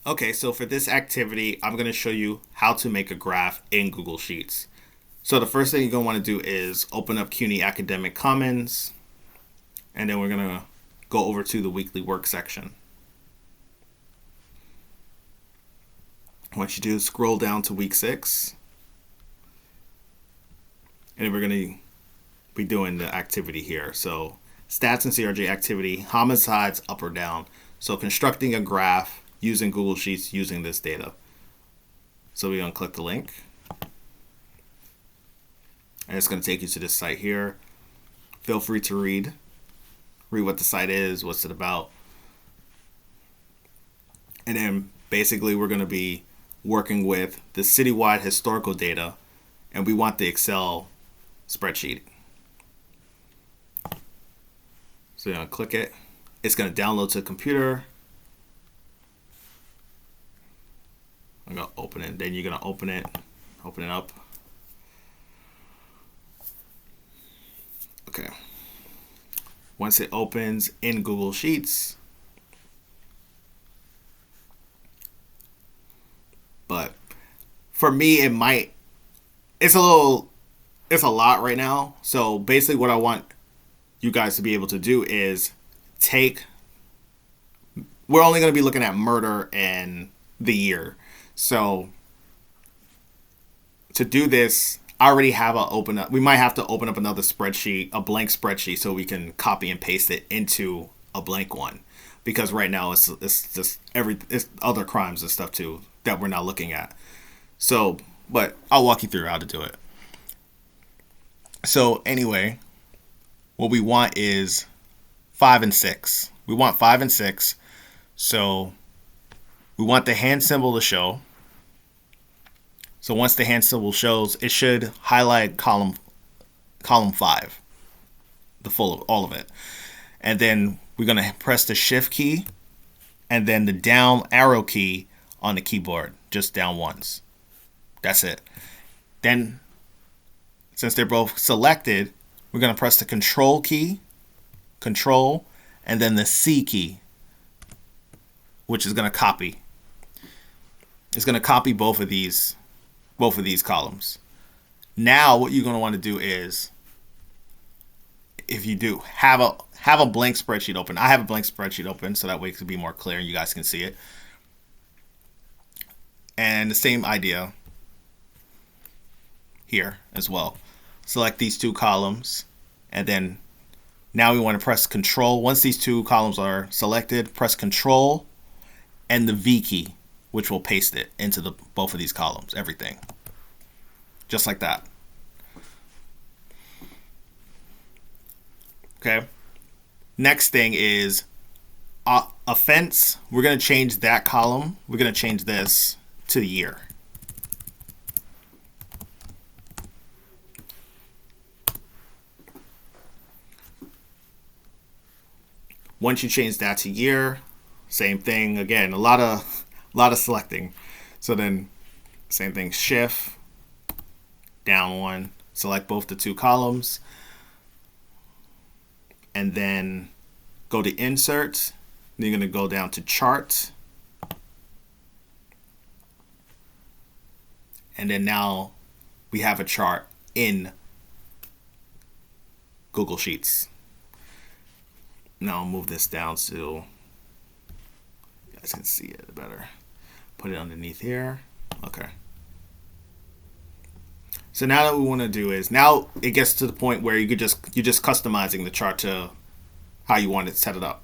Okay, so for this activity, I'm going to show you how to make a graph in Google Sheets. So the first thing you're going to want to do is open up CUNY Academic Commons, and then we're going to go over to the weekly work section. What you do is scroll down to week 6, and then we're going to be doing the activity here. So stats and CRJ activity, homicides up or down. So constructing a graph using Google Sheets using this data. So we're going to click the link, and it's going to take you to this site here. Feel free to read what the site is, what's it about. And then basically we're going to be working with the citywide historical data, and we want the Excel spreadsheet. So you're going to click it. It's going to download to the computer. I'm going to open it. Then you're going to open it up. Okay. Once it opens in Google Sheets, but for me, it's a lot right now. So basically what I want you guys to be able to do is we're only going to be looking at murder and the year. So to do this, I already have we might have to open up another spreadsheet, a blank spreadsheet, so we can copy and paste it into a blank one. Because right now it's just it's other crimes and stuff too that we're not looking at. So, but I'll walk you through how to do it. So anyway, what we want is 5 and 6. We want 5 and 6. So we want the hand symbol to show. So once the hand symbol shows, it should highlight column 5, the full of all of it. And then we're going to press the shift key and then the down arrow key on the keyboard, just down once. That's it. Then, since they're both selected, we're going to press the control key, and then the C key, which is going to copy. It's going to copy both of these columns. Now, what you're going to want to do is, if you do have a blank spreadsheet open. I have a blank spreadsheet open, so that way it could be more clear and you guys can see it. And the same idea here as well. Select these two columns, and then now we want to press Control. Once these two columns are selected, press Control and the V key, which will paste it into both of these columns, everything. Just like that. Okay. Next thing is offense. We're going to change that column. We're going to change this to the year. Once you change that to year, same thing again. A lot of selecting. So then, same thing. Shift down one. Select both the two columns, and then go to Insert. Then you're going to go down to Chart, and then now we have a chart in Google Sheets. Now I'll move this down so you guys can see it better. Put it underneath here. Okay. So now what we want to do is, now it gets to the point where you're just customizing the chart to how you want it set it up.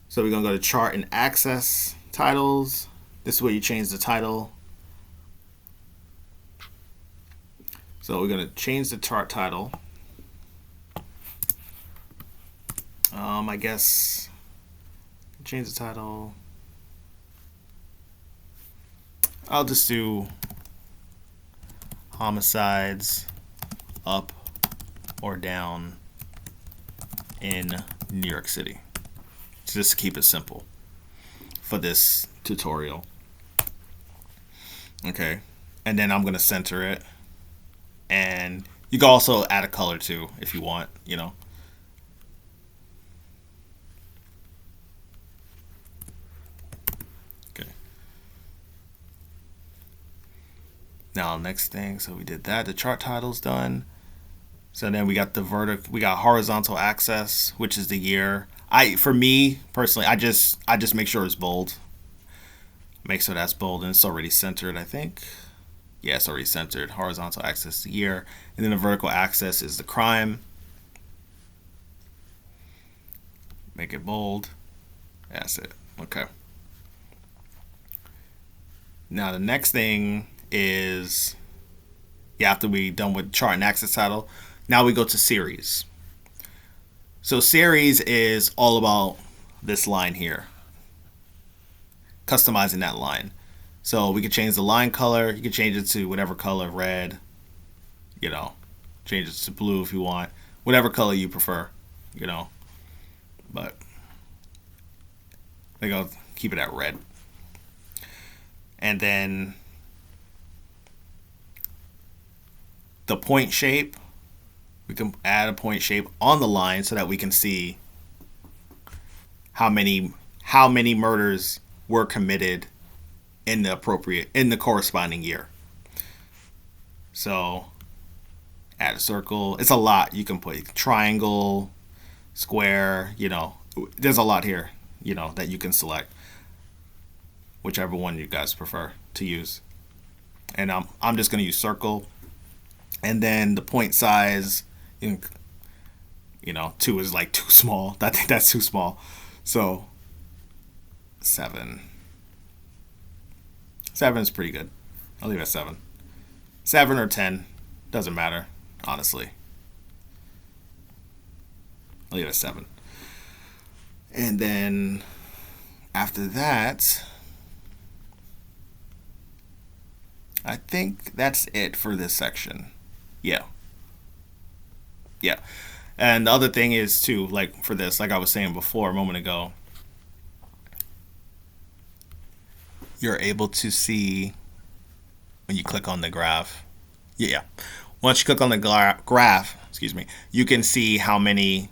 So we're going to go to Chart and Access, Titles. This is where you change the title. So we're going to change the chart title. I guess change the title. I'll just do Homicides up or down in New York City. Just to keep it simple for this tutorial. Okay. And then I'm going to center it. And you can also add a color too if you want, you know. Okay. Now next thing, so we did that. The chart title's done. So then we got we got horizontal axis, which is the year. For me personally, I just make sure it's bold. Make sure that's bold and it's already centered, I think. Yeah, it's already centered. Horizontal axis the year, and then the vertical axis is the crime. Make it bold. That's it. Okay. Now the next thing is, yeah, after we done with chart and axis title, now we go to series. So series is all about this line here, customizing that line. So we can change the line color. You can change it to whatever color, red, change it to blue if you want, whatever color you prefer, but I think I'll keep it at red. And then the point shape, we can add a point shape on the line so that we can see how many murders were committed in the corresponding year. So add a circle. It's a lot. You can put triangle, square, there's a lot here, that you can select. Whichever one you guys prefer to use. And I'm just going to use circle. And then the point size, 2 is like too small. I think that's too small. So 7. 7 is pretty good. I'll leave it at 7. 7 or 10, doesn't matter, honestly. I'll leave it at 7. And then after that, I think that's it for this section. Yeah. And the other thing is too, like for this, like I was saying before a moment ago, you're able to see when you click on the graph. Yeah. Once you click on the graph, you can see how many.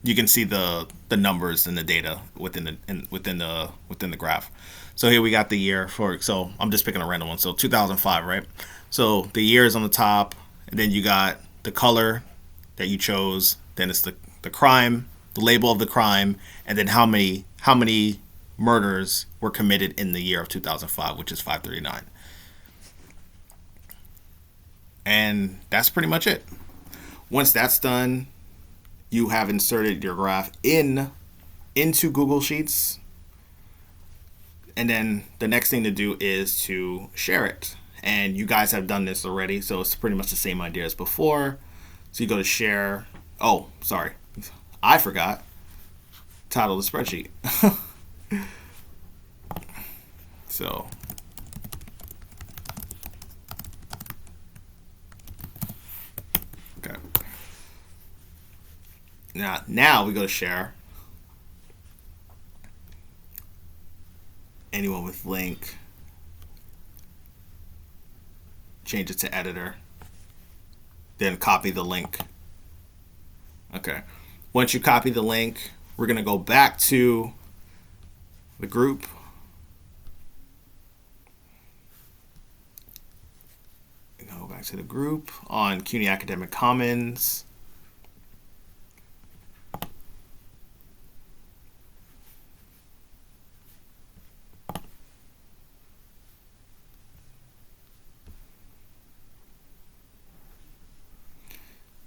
You can see the numbers and the data within the graph. So here we got the year so I'm just picking a random one. So 2005, right? So the year is on the top, and then you got the color that you chose. Then it's the crime, the label of the crime, and then how many murders were committed in the year of 2005, which is 539. And that's pretty much it. Once that's done, you have inserted your graph into Google Sheets. And then the next thing to do is to share it. And you guys have done this already, so it's pretty much the same idea as before. So you go to share. Oh, sorry. I forgot. Title of the spreadsheet. So. Okay. Now we go to share. Anyone with link, change it to editor, then copy the link. Okay. Once you copy the link, we're going to go back to the group. Go back to the group on CUNY Academic Commons.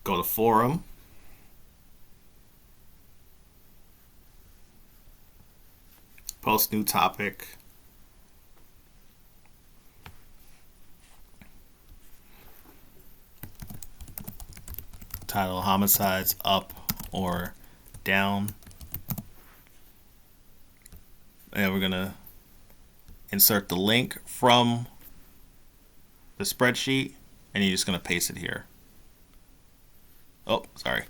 Go to forum. Post new topic. Title: Homicides, up or down. And we're gonna insert the link from the spreadsheet, and you're just gonna paste it here. Oh, sorry.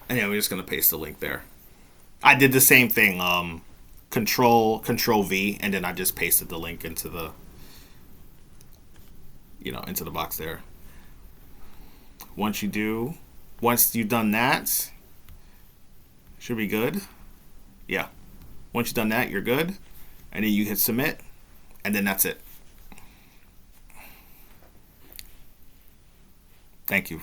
And yeah, we're just gonna paste the link there. I did the same thing. Control V, and then I just pasted the link into the into the box there. Once you've done that, Should be good. Yeah. Once you've done that, you're good. And then you hit submit, and then that's it. Thank you.